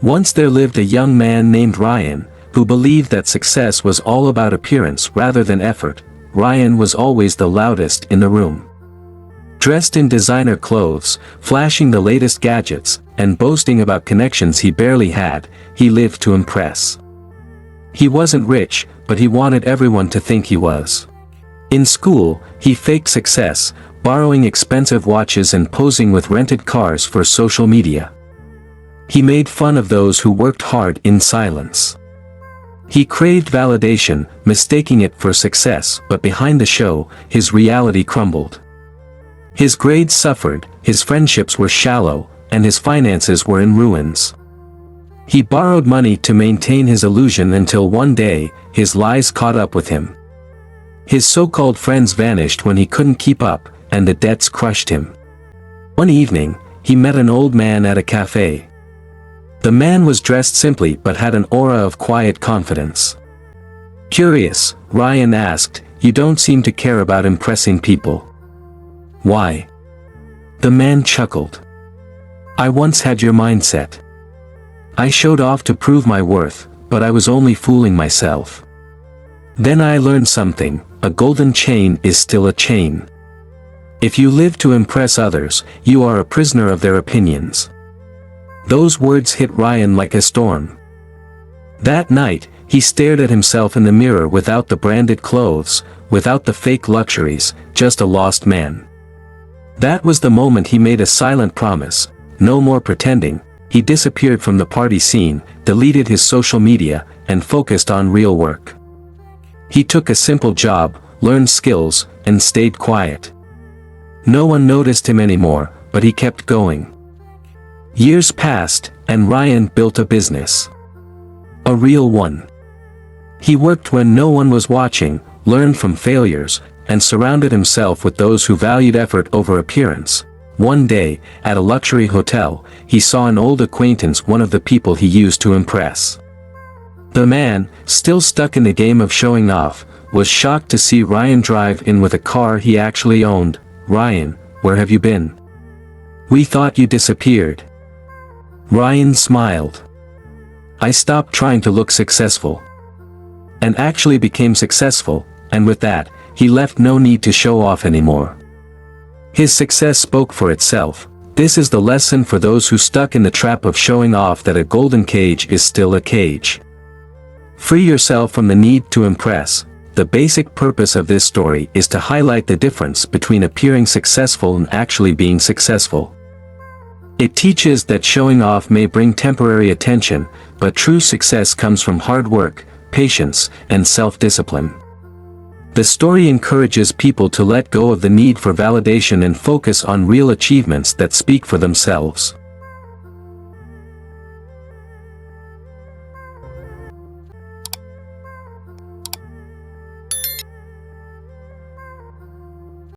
Once there lived a young man named Ryan, who believed that success was all about appearance rather than effort. Ryan was always the loudest in the room. Dressed in designer clothes, flashing the latest gadgets, and boasting about connections he barely had, he lived to impress. He wasn't rich, but he wanted everyone to think he was. In school, he faked success, borrowing expensive watches and posing with rented cars for social media. He made fun of those who worked hard in silence. He craved validation, mistaking it for success, but behind the show, his reality crumbled. His grades suffered, his friendships were shallow, and his finances were in ruins. He borrowed money to maintain his illusion until one day, his lies caught up with him. His so-called friends vanished when he couldn't keep up, and the debts crushed him. One evening, he met an old man at a cafe. The man was dressed simply but had an aura of quiet confidence. Curious, Ryan asked, "You don't seem to care about impressing people." "Why?" The man chuckled. "I once had your mindset. I showed off to prove my worth, but I was only fooling myself. Then I learned something: a golden chain is still a chain. If you live to impress others, you are a prisoner of their opinions." Those words hit Ryan like a storm. That night, he stared at himself in the mirror without the branded clothes, without the fake luxuries, just a lost man. That was the moment he made a silent promise: no more pretending. He disappeared from the party scene, deleted his social media, and focused on real work. He took a simple job, learned skills, and stayed quiet. No one noticed him anymore, but he kept going. Years passed, and Ryan built a business. A real one. He worked when no one was watching, learned from failures, and surrounded himself with those who valued effort over appearance. One day, at a luxury hotel, he saw an old acquaintance, one of the people he used to impress. The man, still stuck in the game of showing off, was shocked to see Ryan drive in with a car he actually owned. "Ryan, where have you been? We thought you disappeared." Ryan smiled. "I stopped trying to look successful. And actually became successful, and with that, he left no need to show off anymore." His success spoke for itself. This is the lesson for those who stuck in the trap of showing off, that a golden cage is still a cage. Free yourself from the need to impress. The basic purpose of this story is to highlight the difference between appearing successful and actually being successful. It teaches that showing off may bring temporary attention, but true success comes from hard work, patience, and self-discipline. The story encourages people to let go of the need for validation and focus on real achievements that speak for themselves.